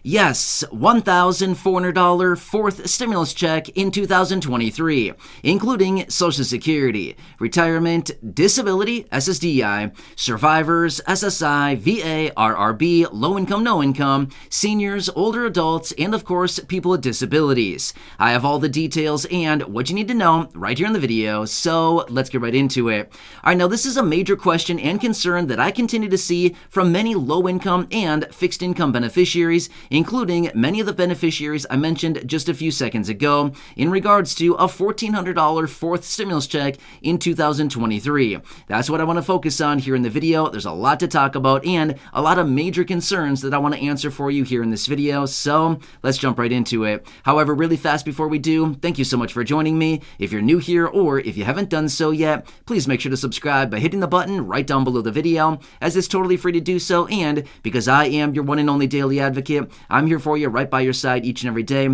Yes, $1,400 fourth stimulus check in 2023, including Social Security, retirement, disability, SSDI, survivors, SSI, VA, RRB, low income, no income, seniors, older adults, and of course, people with disabilities. I have all the details and what you need to know right here in the video, so let's get right into it. All right, now this is a major question and concern that I continue to see from many low income and fixed income beneficiaries, including many of the beneficiaries I mentioned just a few seconds ago in regards to a $1,400 fourth stimulus check in 2023. That's what I want to focus on here in the video. There's a lot to talk about and a lot of major concerns that I want to answer for you here in this video, so let's jump right into it. However, really fast before we do, thank you so much for joining me. If you're new here or if you haven't done so yet, please make sure to subscribe by hitting the button right down below the video, as it's totally free to do so, and because I am your one and only daily advocate, I'm here for you right by your side each and every day.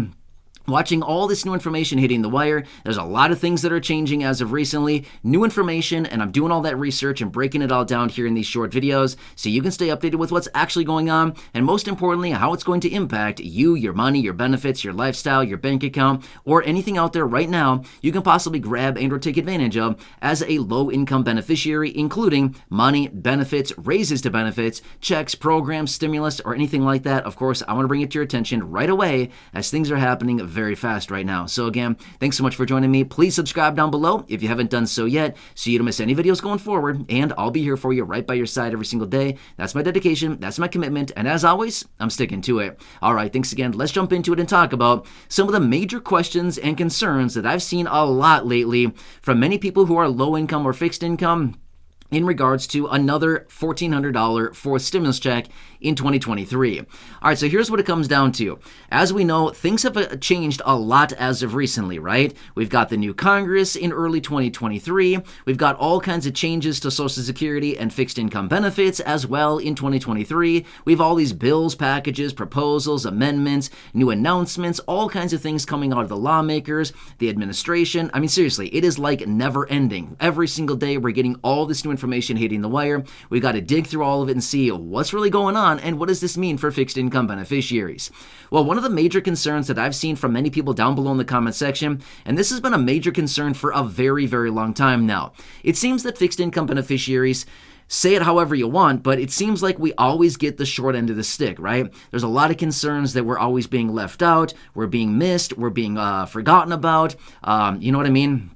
Watching all this new information hitting the wire, there's a lot of things that are changing as of recently, new information, and I'm doing all that research and breaking it all down here in these short videos so you can stay updated with what's actually going on, and most importantly, how it's going to impact you, your money, your benefits, your lifestyle, your bank account, or anything out there right now you can possibly grab and or take advantage of as a low-income beneficiary, including money, benefits, raises to benefits, checks, programs, stimulus, or anything like that. Of course, I want to bring it to your attention right away as things are happening very fast right now. So again, thanks so much for joining me. Please subscribe down below if you haven't done so yet so you don't miss any videos going forward, and I'll be here for you right by your side every single day. That's my dedication, that's my commitment, and as always, I'm sticking to it. All right, thanks again. Let's jump into it and talk about some of the major questions and concerns that I've seen a lot lately from many people who are low income or fixed income in regards to another $1,400 fourth stimulus check in 2023. All right, so here's what it comes down to. As we know, things have changed a lot as of recently, right? We've got the new Congress in early 2023. We've got all kinds of changes to Social Security and fixed income benefits as well in 2023. We have all these bills, packages, proposals, amendments, new announcements, all kinds of things coming out of the lawmakers, the administration. I mean, seriously, it is like never ending. Every single day, we're getting all this new information hitting the wire. We've got to dig through all of it and see what's really going on and what does this mean for fixed income beneficiaries. Well, one of the major concerns that I've seen from many people down below in the comment section, and this has been a major concern for a very, very long time now. It seems that fixed income beneficiaries, say it however you want, but it seems like we always get the short end of the stick, right? There's a lot of concerns that we're always being left out, we're being missed, we're being forgotten about. You know what I mean?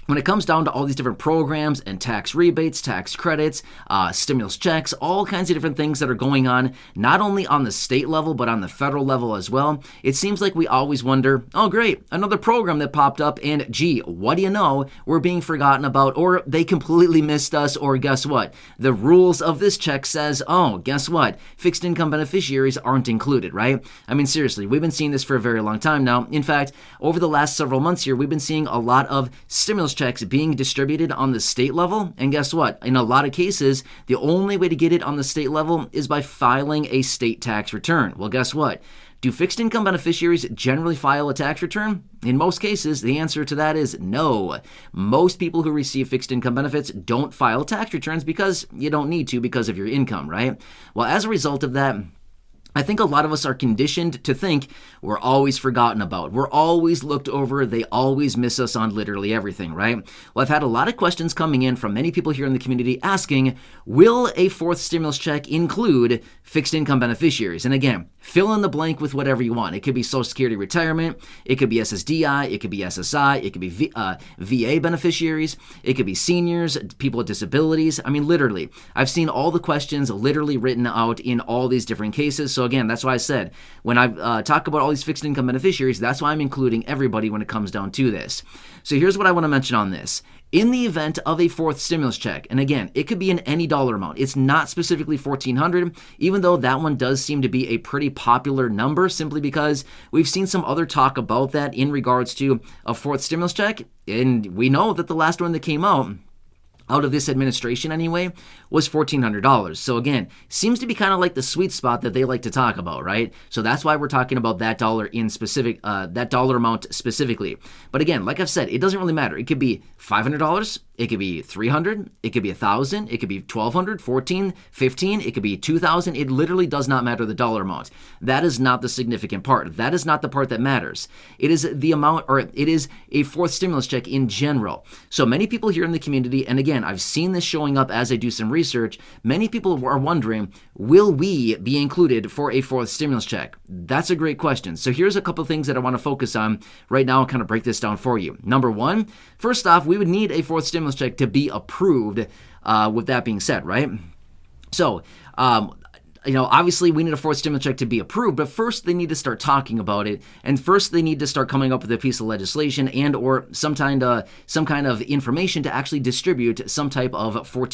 When it comes down to all these different programs and tax rebates, tax credits, stimulus checks, all kinds of different things that are going on, not only on the state level, but on the federal level as well, it seems like we always wonder, oh great, another program that popped up, and gee, what do you know, we're being forgotten about, or they completely missed us, or guess what, the rules of this check says, oh, guess what, fixed income beneficiaries aren't included, right? I mean, seriously, we've been seeing this for a very long time now. In fact, over the last several months here, we've been seeing a lot of stimulus checks being distributed on the state level, and guess what? In a lot of cases, the only way to get it on the state level is by filing a state tax return. Well, guess what? Do fixed income beneficiaries generally file a tax return? In most cases, the answer to that is no. Most people who receive fixed income benefits don't file tax returns because you don't need to because of your income, right? Well, as a result of that, I think a lot of us are conditioned to think we're always forgotten about. We're always looked over. They always miss us on literally everything, right? Well, I've had a lot of questions coming in from many people here in the community asking, will a fourth stimulus check include fixed income beneficiaries? And again, fill in the blank with whatever you want. It could be Social Security retirement. It could be SSDI. It could be SSI. It could be VA beneficiaries. It could be seniors, people with disabilities. I mean, literally, I've seen all the questions literally written out in all these different cases. So again, that's why I said, when I talk about all these fixed income beneficiaries, that's why I'm including everybody when it comes down to this. So here's what I want to mention on this. In the event of a fourth stimulus check, and again, it could be in any dollar amount. It's not specifically $1,400, even though that one does seem to be a pretty popular number, simply because we've seen some other talk about that in regards to a fourth stimulus check, and we know that the last one that came out of this administration anyway, was $1,400. So again, seems to be kind of like the sweet spot that they like to talk about, right? So that's why we're talking about that dollar in specific, that dollar amount specifically. But again, like I've said, it doesn't really matter. It could be $500, It could be 300, it could be 1,000, it could be 1,200, 14, 15, it could be 2,000. It literally does not matter the dollar amount. That is not the significant part. That is not the part that matters. It is the amount, or it is a fourth stimulus check in general. So many people here in the community, and again, I've seen this showing up as I do some research, many people are wondering, will we be included for a fourth stimulus check? That's a great question. So here's a couple of things that I want to focus on right now and kind of break this down for you. Number one, first off, we would need a fourth stimulus check to be approved, with that being said, right? So, obviously we need a fourth stimulus check to be approved, but first they need to start talking about it, and first they need to start coming up with a piece of legislation and or some kind of information to actually distribute some type of fourth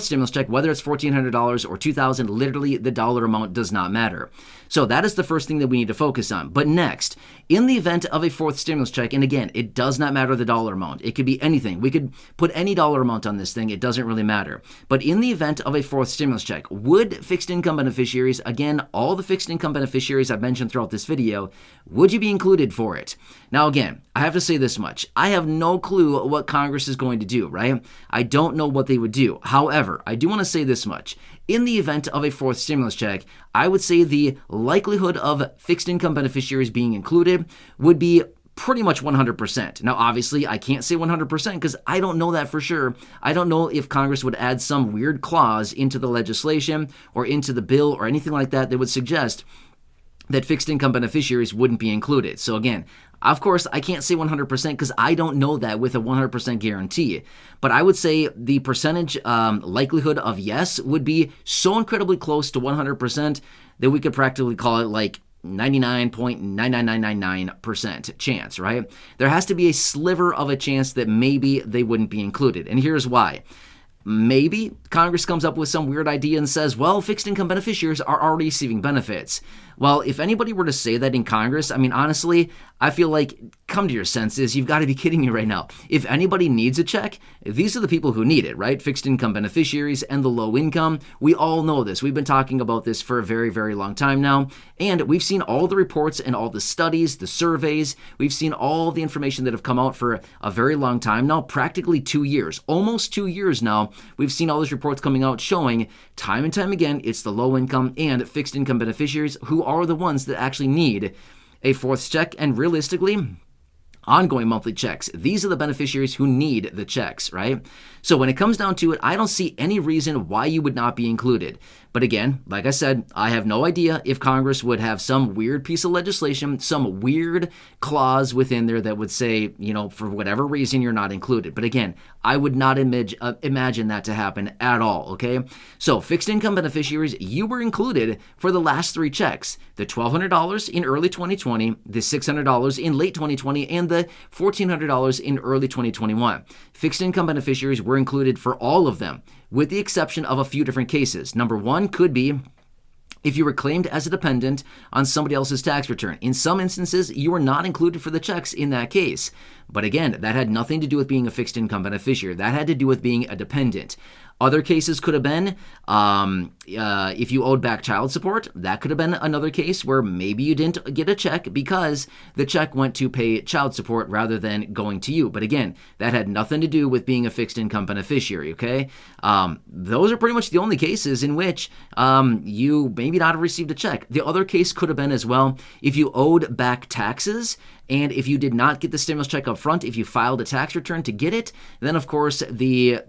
stimulus check, whether it's $1,400 or $2,000, literally the dollar amount does not matter. So that is the first thing that we need to focus on. But next, in the event of a fourth stimulus check, and again, it does not matter the dollar amount. It could be anything. We could put any dollar amount on this thing. It doesn't really matter. But in the event of a fourth stimulus check, would fixed income beneficiaries, again, all the fixed income beneficiaries I've mentioned throughout this video, would you be included for it? Now, again, I have to say this much. I have no clue what Congress is going to do, right? I don't know what they would do. However, I do want to say this much. In the event of a fourth stimulus check, I would say the likelihood of fixed income beneficiaries being included would be pretty much 100%. Now, obviously, I can't say 100% because I don't know that for sure. I don't know if Congress would add some weird clause into the legislation or into the bill or anything like that that would suggest that fixed income beneficiaries wouldn't be included. So again, of course, I can't say 100% because I don't know that with a 100% guarantee. But I would say the percentage likelihood of yes would be so incredibly close to 100% that we could practically call it like 99.99999% chance, right? There has to be a sliver of a chance that maybe they wouldn't be included. And here's why. Maybe Congress comes up with some weird idea and says, well, fixed income beneficiaries are already receiving benefits. Well, if anybody were to say that in Congress, I mean, honestly, I feel like, come to your senses, you've got to be kidding me right now. If anybody needs a check, these are the people who need it, right? Fixed income beneficiaries and the low income. We all know this. We've been talking about this for a very, very long time now. And we've seen all the reports and all the studies, the surveys. We've seen all the information that have come out for a very long time now, practically 2 years, almost 2 years now. We've seen all these reports coming out showing time and time again, it's the low income and fixed income beneficiaries who are the ones that actually need a fourth check, and realistically, ongoing monthly checks. These are the beneficiaries who need the checks, right? So when it comes down to it, I don't see any reason why you would not be included. But again, like I said, I have no idea if Congress would have some weird piece of legislation, some weird clause within there that would say, for whatever reason, you're not included. But again, I would not imagine that to happen at all, okay? So fixed income beneficiaries, you were included for the last 3 checks. The $1,200 in early 2020, the $600 in late 2020, and the $1,400 in early 2021. Fixed income beneficiaries were included for all of them, with the exception of a few different cases. Number one could be if you were claimed as a dependent on somebody else's tax return. In some instances, you were not included for the checks in that case. But again, that had nothing to do with being a fixed income beneficiary. That had to do with being a dependent. Other cases could have been if you owed back child support. That could have been another case where maybe you didn't get a check because the check went to pay child support rather than going to you. But again, that had nothing to do with being a fixed income beneficiary, okay? Those are pretty much the only cases in which you maybe not have received a check. The other case could have been as well if you owed back taxes. And if you did not get the stimulus check up front, if you filed a tax return to get it, then of course the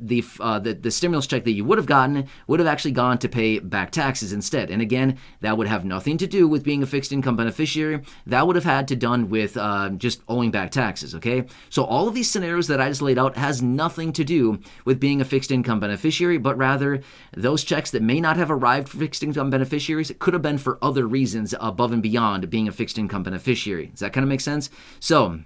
stimulus check that you would have gotten would have actually gone to pay back taxes instead. And again, that would have nothing to do with being a fixed income beneficiary. That would have had to done with just owing back taxes, okay? So all of these scenarios that I just laid out has nothing to do with being a fixed income beneficiary, but rather those checks that may not have arrived for fixed income beneficiaries could have been for other reasons above and beyond being a fixed income beneficiary. Does that kind of make sense? So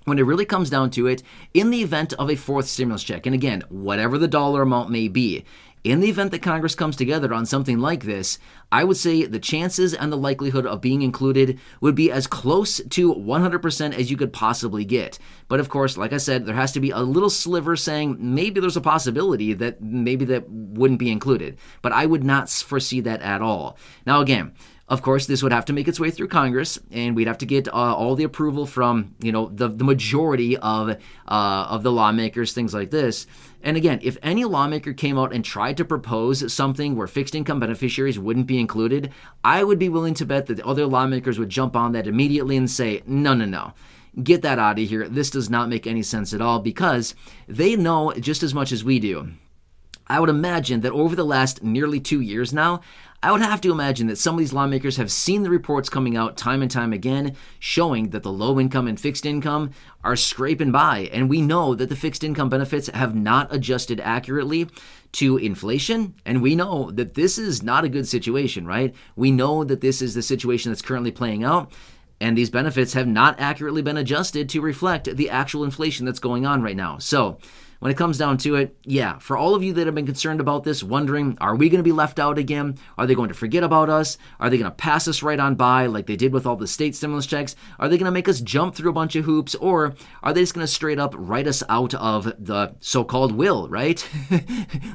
when it really comes down to it, in the event of a fourth stimulus check, and again, whatever the dollar amount may be, in the event that Congress comes together on something like this, I would say the chances and the likelihood of being included would be as close to 100% as you could possibly get. But of course, like I said, there has to be a little sliver saying maybe there's a possibility that maybe that wouldn't be included. But I would not foresee that at all. Now again, Of course, this would have to make its way through Congress, and we'd have to get all the approval from, the majority of the lawmakers, things like this. And again, if any lawmaker came out and tried to propose something where fixed income beneficiaries wouldn't be included, I would be willing to bet that the other lawmakers would jump on that immediately and say, no. Get that out of here. This does not make any sense at all, because they know just as much as we do. I would imagine that over the last nearly 2 years now, I would have to imagine that some of these lawmakers have seen the reports coming out time and time again showing that the low income and fixed income are scraping by. And we know that the fixed income benefits have not adjusted accurately to inflation. And we know that this is not a good situation, right? We know that this is the situation that's currently playing out. And these benefits have not accurately been adjusted to reflect the actual inflation that's going on right now. So when it comes down to it, yeah, for all of you that have been concerned about this, wondering, are we going to be left out again? Are they going to forget about us? Are they going to pass us right on by like they did with all the state stimulus checks? Are they going to make us jump through a bunch of hoops? Or are they just going to straight up write us out of the so-called will, right?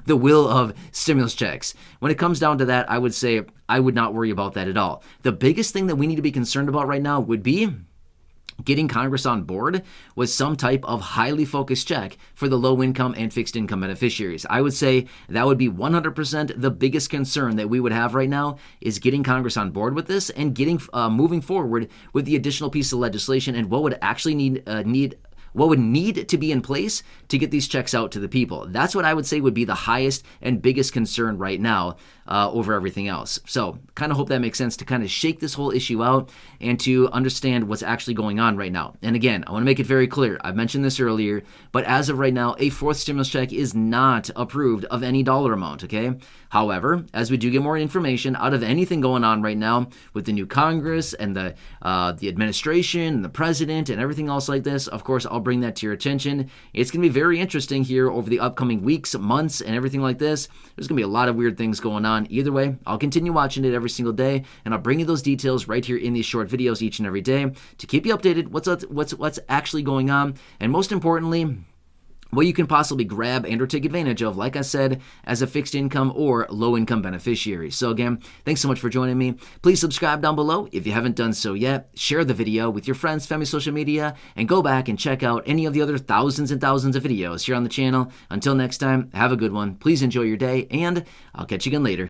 The will of stimulus checks. When it comes down to that, I would say I would not worry about that at all. The biggest thing that we need to be concerned about right now would be getting Congress on board with some type of highly focused check for the low income and fixed income beneficiaries. I would say that would be 100% the biggest concern that we would have right now, is getting Congress on board with this and getting moving forward with the additional piece of legislation and what would actually need to be in place to get these checks out to the people. That's what I would say would be the highest and biggest concern right now over everything else. So kind of hope that makes sense to kind of shake this whole issue out and to understand what's actually going on right now. And again, I want to make it very clear. I've mentioned this earlier, but as of right now, a fourth stimulus check is not approved of any dollar amount, okay? However, as we do get more information out of anything going on right now with the new Congress and the administration and the president and everything else like this, of course, I'll bring that to your attention. It's going to be very interesting here over the upcoming weeks, months, and everything like this. There's going to be a lot of weird things going on. Either way, I'll continue watching it every single day, and I'll bring you those details right here in these short videos each and every day to keep you updated what's actually going on, and most importantly, what you can possibly grab and or take advantage of, like I said, as a fixed income or low income beneficiary. So again, thanks so much for joining me. Please subscribe down below if you haven't done so yet. Share the video with your friends, family, social media, and go back and check out any of the other thousands and thousands of videos here on the channel. Until next time, have a good one. Please enjoy your day, and I'll catch you again later.